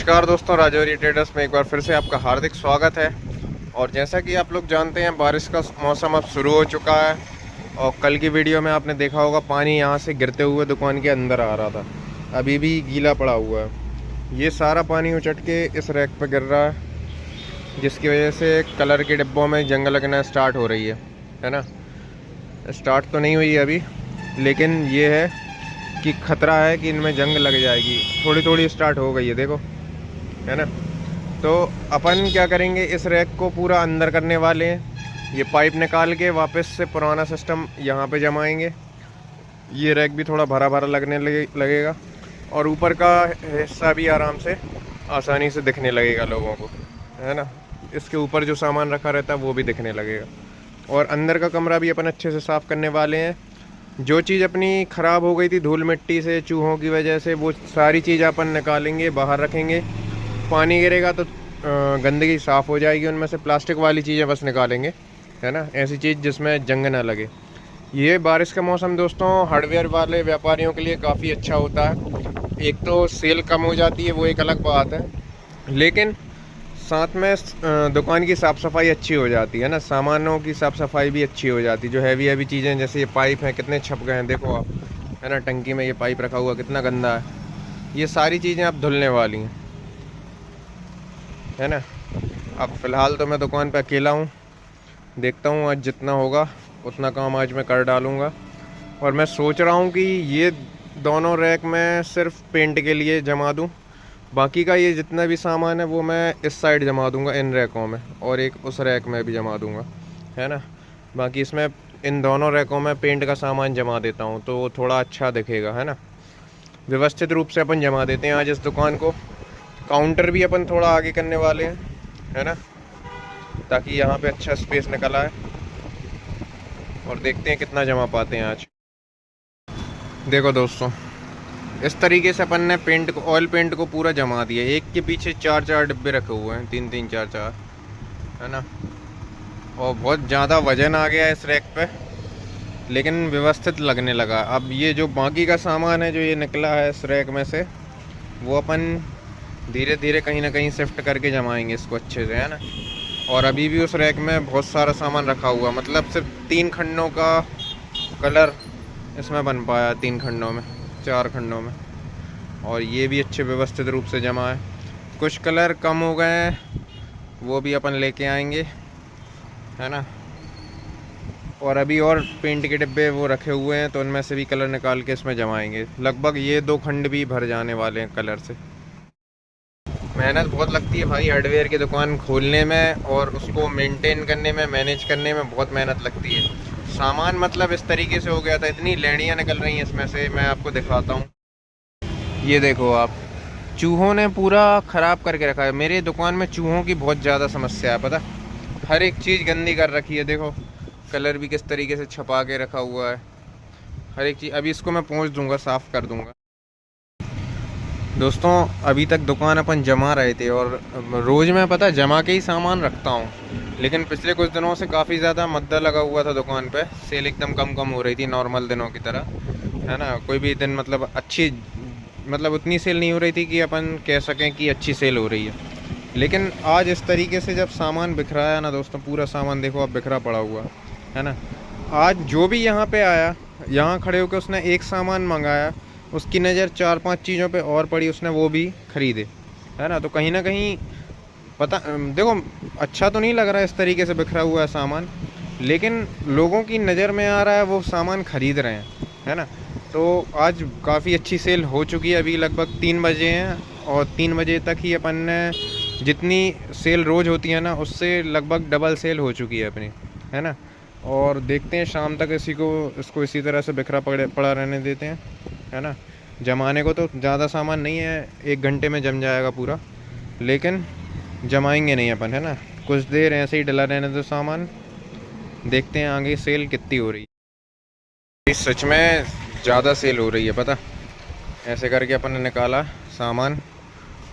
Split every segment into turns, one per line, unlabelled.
नमस्कार दोस्तों, राजौरी ट्रेडर्स में एक बार फिर से आपका हार्दिक स्वागत है। और जैसा कि आप लोग जानते हैं, बारिश का मौसम अब शुरू हो चुका है। और कल की वीडियो में आपने देखा होगा, पानी यहाँ से गिरते हुए दुकान के अंदर आ रहा था। अभी भी गीला पड़ा हुआ है। ये सारा पानी उचट के इस रैक पर गिर रहा है, जिसकी वजह से कलर के डिब्बों में जंग लगना स्टार्ट हो रही है ना। स्टार्ट तो नहीं हुई है अभी, लेकिन ये है कि ख़तरा है कि इनमें जंग लग जाएगी। थोड़ी थोड़ी स्टार्ट हो गई है, देखो, है ना। तो अपन क्या करेंगे, इस रैक को पूरा अंदर करने वाले हैं। ये पाइप निकाल के वापस से पुराना सिस्टम यहाँ पे जमाएंगे। ये रैक भी थोड़ा भरा भरा लगेगा और ऊपर का हिस्सा भी आराम से आसानी से दिखने लगेगा लोगों को, है ना। इसके ऊपर जो सामान रखा रहता है वो भी दिखने लगेगा। और अंदर का कमरा भी अपन अच्छे से साफ़ करने वाले हैं। जो चीज़ अपनी ख़राब हो गई थी धूल मिट्टी से, चूहों की वजह से, वो सारी चीज़ अपन निकालेंगे, बाहर रखेंगे। पानी गिरेगा तो गंदगी साफ़ हो जाएगी। उनमें से प्लास्टिक वाली चीज़ें बस निकालेंगे, है ना। ऐसी चीज़ जिसमें जंग ना लगे। ये बारिश का मौसम दोस्तों हार्डवेयर वाले व्यापारियों के लिए काफ़ी अच्छा होता है। एक तो सेल कम हो जाती है, वो एक अलग बात है, लेकिन साथ में दुकान की साफ़ सफाई अच्छी हो जाती है ना। सामानों की साफ़ सफाई भी अच्छी हो जाती है। जो हैवी चीज़ें, जैसे ये पाइप हैं, कितने छप गए हैं, देखो आप, है ना। टंकी में ये पाइप रखा हुआ कितना गंदा है। ये सारी चीज़ें अब धुलने वाली हैं, है ना। अब फ़िलहाल तो मैं दुकान पे अकेला हूँ। देखता हूँ आज जितना होगा उतना काम आज मैं कर डालूँगा। और मैं सोच रहा हूँ कि ये दोनों रैक में सिर्फ पेंट के लिए जमा दूँ। बाकी का ये जितना भी सामान है वो मैं इस साइड जमा दूंगा, इन रैकों में, और एक उस रैक में भी जमा दूंगा, है ना। बाकी इसमें इन दोनों रैकों में पेंट का सामान जमा देता हूँ तो वो थोड़ा अच्छा दिखेगा, है ना। व्यवस्थित रूप से अपन जमा देते हैं आज इस दुकान को। काउंटर भी अपन थोड़ा आगे करने वाले हैं, है ना, ताकि यहाँ पे अच्छा स्पेस निकल आए। और देखते हैं कितना जमा पाते हैं आज। देखो दोस्तों, इस तरीके से अपन ने पेंट को, ऑयल पेंट को पूरा जमा दिया। एक के पीछे चार चार डिब्बे रखे हुए हैं, तीन तीन चार चार, है ना। और बहुत ज़्यादा वजन आ गया है इस रैक पे, लेकिन व्यवस्थित लगने लगा। अब ये जो बाकी का सामान है जो ये निकला है इस रैक में से, वो अपन धीरे धीरे कहीं ना कहीं शिफ्ट करके जमाएंगे इसको अच्छे से, है ना। और अभी भी उस रैक में बहुत सारा सामान रखा हुआ, मतलब सिर्फ 3 खंडों का कलर इसमें बन पाया, 3 खंडों में, 4 खंडों में। और ये भी अच्छे व्यवस्थित रूप से जमा है। कुछ कलर कम हो गए हैं, वो भी अपन लेके आएंगे, है ना। और अभी और पेंट के डिब्बे वो रखे हुए हैं, तो उनमें से भी कलर निकाल के इसमें जमाएंगे। लगभग ये 2 खंड भी भर जाने वाले हैं कलर से। मेहनत बहुत लगती है भाई हार्डवेयर की दुकान खोलने में, और उसको मेंटेन करने में, मैनेज करने में बहुत मेहनत लगती है। सामान मतलब इस तरीके से हो गया था, इतनी लेड़ियाँ निकल रही हैं इसमें से, मैं आपको दिखाता हूँ। ये देखो आप, चूहों ने पूरा ख़राब करके रखा है। मेरे दुकान में चूहों की बहुत ज़्यादा समस्या है, पता। हर एक चीज़ गंदी कर रखी है। देखो कलर भी किस तरीके से छपा के रखा हुआ है, हर एक चीज़। अभी इसको मैं पोंछ दूंगा, साफ़ कर दूंगा। दोस्तों अभी तक दुकान अपन जमा रहे थे, और रोज़ मैं पता जमा के ही सामान रखता हूँ, लेकिन पिछले कुछ दिनों से काफ़ी ज़्यादा मद्दा लगा हुआ था दुकान पे। सेल एकदम कम हो रही थी, नॉर्मल दिनों की तरह, है ना। कोई भी दिन मतलब अच्छी, मतलब उतनी सेल नहीं हो रही थी कि अपन कह सकें कि अच्छी सेल हो रही है। लेकिन आज इस तरीके से जब सामान बिखरा है ना दोस्तों, पूरा सामान देखो अब बिखरा पड़ा हुआ है ना। आज जो भी यहाँ पे आया, यहाँ खड़े होकर उसने एक सामान मंगाया, उसकी नज़र 4-5 चीज़ों पे और पड़ी, उसने वो भी ख़रीदे, है ना। तो कहीं ना कहीं पता, देखो अच्छा तो नहीं लग रहा है इस तरीके से बिखरा हुआ है सामान, लेकिन लोगों की नज़र में आ रहा है, वो सामान ख़रीद रहे हैं, है ना। तो आज काफ़ी अच्छी सेल हो चुकी है। अभी लगभग 3 बजे हैं, और 3 बजे तक ही अपन ने जितनी सेल रोज़ होती है ना, उससे लगभग डबल सेल हो चुकी है अपनी, है ना। और देखते हैं शाम तक इसको इसी तरह से बिखरा पड़ा रहने देते हैं, है ना। जमाने को तो ज़्यादा सामान नहीं है, 1 घंटे में जम जाएगा पूरा, लेकिन जमाएंगे नहीं अपन, है ना। कुछ देर ऐसे ही डला रहने दो सामान, देखते हैं आगे सेल कितनी हो रही है। सच में ज़्यादा सेल हो रही है, पता। ऐसे करके अपन ने निकाला सामान,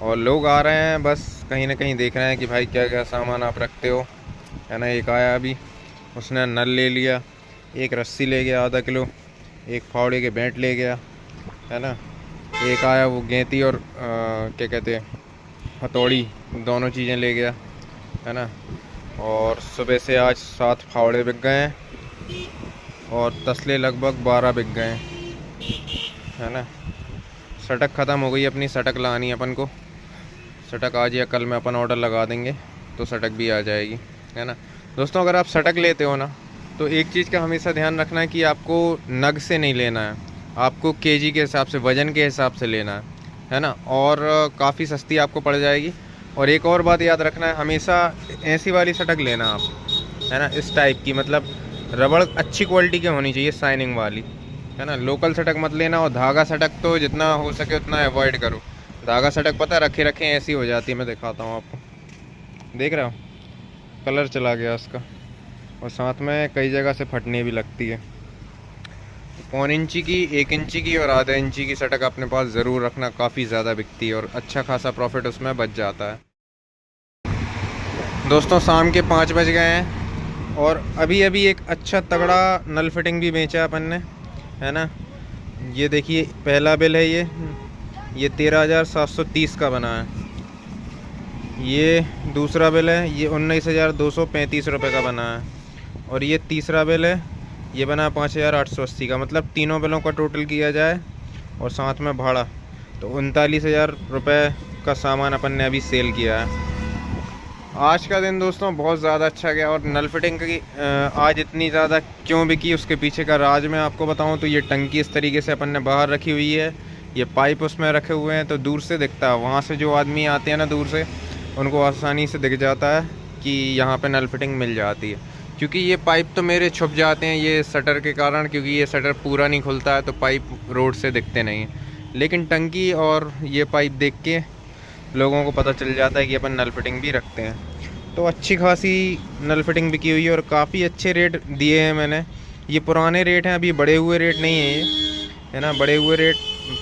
और लोग आ रहे हैं बस कहीं ना कहीं देख रहे हैं कि भाई क्या क्या सामान आप रखते हो, है ना। एक आया अभी, उसने नल ले लिया, एक रस्सी ले गया आधा किलो, एक फावड़े के बैंट ले गया, है ना। एक आया वो गेंती और क्या कहते हैं, हथौड़ी, दोनों चीज़ें ले गया, है ना। और सुबह से आज 7 फावड़े बिक गए हैं और तसले लगभग 12 बिक गए हैं, है ना। सटक ख़त्म हो गई अपनी, सटक लानी है अपन को। सटक आज या कल में अपन ऑर्डर लगा देंगे तो सटक भी आ जाएगी, है ना। दोस्तों अगर आप सटक लेते हो ना, तो एक चीज़ का हमेशा ध्यान रखना है कि आपको नग से नहीं लेना है, आपको केजी के हिसाब से, वज़न के हिसाब से लेना है ना। और काफ़ी सस्ती आपको पड़ जाएगी। और एक और बात याद रखना है, हमेशा ऐसी वाली सटक लेना आप, है ना, इस टाइप की, मतलब रबड़ अच्छी क्वालिटी की होनी चाहिए, शाइनिंग वाली, है ना। लोकल सटक मत लेना। और धागा सटक तो जितना हो सके उतना अवॉइड करो। धागा सटक पता रखे रखे ऐसी हो जाती है। मैं दिखाता हूँ आपको, देख रहे हो कलर चला गया उसका, और साथ में कई जगह से फटने भी लगती है। 1 इंची की, 1 इंची की और आधा इंची की सटक अपने पास ज़रूर रखना, काफ़ी ज़्यादा बिकती है और अच्छा खासा प्रॉफिट उसमें बच जाता है। दोस्तों शाम के 5 बज गए हैं और अभी अभी एक अच्छा तगड़ा नल फिटिंग भी बेचा अपन ने, है ना। ये देखिए पहला बिल है, ये 13,730 का बना है। ये दूसरा बिल है, ये 19,235 रुपये का बना है। और ये तीसरा बिल है, ये बना 5,880 का। मतलब तीनों बिलों का टोटल किया जाए और साथ में भाड़ा, तो 39,000 रुपये का सामान अपन ने अभी सेल किया है। आज का दिन दोस्तों बहुत ज़्यादा अच्छा गया। और नल फिटिंग की आज इतनी ज़्यादा क्यों बिकी, उसके पीछे का राज मैं आपको बताऊं तो ये टंकी इस तरीके से अपन ने बाहर रखी हुई है, ये पाइप उसमें रखे हुए हैं, तो दूर से दिखता है। वहाँ से जो आदमी आते हैं ना दूर से, उनको आसानी से दिख जाता है कि यहाँ पे नल फिटिंग मिल जाती है। क्योंकि ये पाइप तो मेरे छुप जाते हैं ये शटर के कारण, क्योंकि ये शटर पूरा नहीं खुलता है, तो पाइप रोड से दिखते नहीं हैं। लेकिन टंकी और ये पाइप देख के लोगों को पता चल जाता है कि अपन नल फिटिंग भी रखते हैं। तो अच्छी खासी नल फिटिंग बिकी हुई है और काफ़ी अच्छे रेट दिए हैं मैंने। ये पुराने रेट हैं, अभी बढ़े हुए रेट नहीं है ये, है ना। बढ़े हुए रेट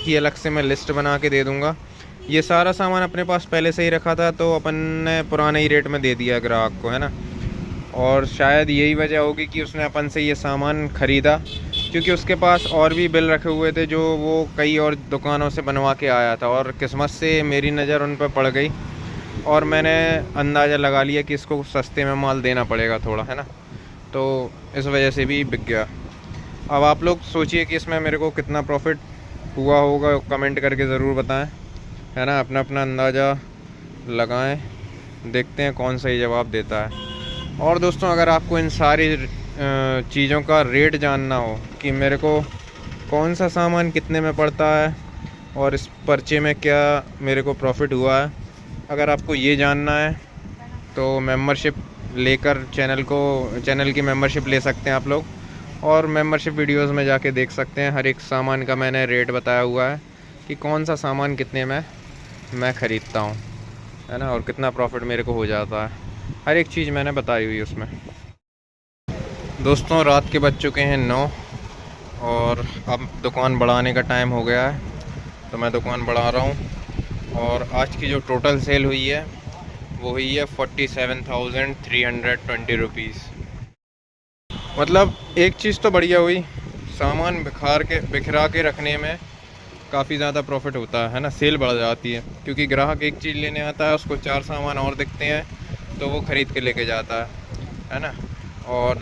की अलग से मैं लिस्ट बना के दे दूँगा। ये सारा सामान अपने पास पहले से ही रखा था, तो अपन ने पुराने ही रेट में दे दिया ग्राहक को, है ना। और शायद यही वजह होगी कि उसने अपन से ये सामान ख़रीदा, क्योंकि उसके पास और भी बिल रखे हुए थे जो वो कई और दुकानों से बनवा के आया था। और किस्मत से मेरी नज़र उन पर पड़ गई और मैंने अंदाज़ा लगा लिया कि इसको सस्ते में माल देना पड़ेगा थोड़ा, है ना। तो इस वजह से भी बिक गया। अब आप लोग सोचिए कि इसमें मेरे को कितना प्रॉफिट हुआ होगा, कमेंट करके ज़रूर बताएं, है ना। अपना अपना अंदाज़ा लगाएं, देखते हैं कौन सही जवाब देता है। और दोस्तों अगर आपको इन सारी चीज़ों का रेट जानना हो कि मेरे को कौन सा सामान कितने में पड़ता है और इस पर्चे में क्या मेरे को प्रॉफिट हुआ है, अगर आपको ये जानना है तो मेंबरशिप लेकर चैनल की मेंबरशिप ले सकते हैं आप लोग। और मेंबरशिप वीडियोस में जाके देख सकते हैं, हर एक सामान का मैंने रेट बताया हुआ है कि कौन सा सामान कितने में मैं ख़रीदता हूँ, है ना, और कितना प्रॉफिट मेरे को हो जाता है। हर एक चीज़ मैंने बताई हुई है उसमें। दोस्तों रात के बज चुके हैं 9 और अब दुकान बढ़ाने का टाइम हो गया है, तो मैं दुकान बढ़ा रहा हूँ। और आज की जो टोटल सेल हुई है वो हुई है 47,320 रुपीज़। मतलब एक चीज़ तो बढ़िया हुई, सामान बिखरा के रखने में काफ़ी ज़्यादा प्रॉफिट होता है ना, सेल बढ़ जाती है। क्योंकि ग्राहक एक चीज़ लेने आता है, उसको 4 सामान और दिखते हैं तो वो ख़रीद के लेके जाता है ना। और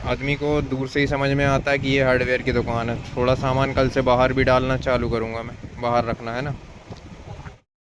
आदमी को दूर से ही समझ में आता है कि ये हार्डवेयर की दुकान है। थोड़ा सामान कल से बाहर भी डालना चालू करूँगा मैं, बाहर रखना, है ना।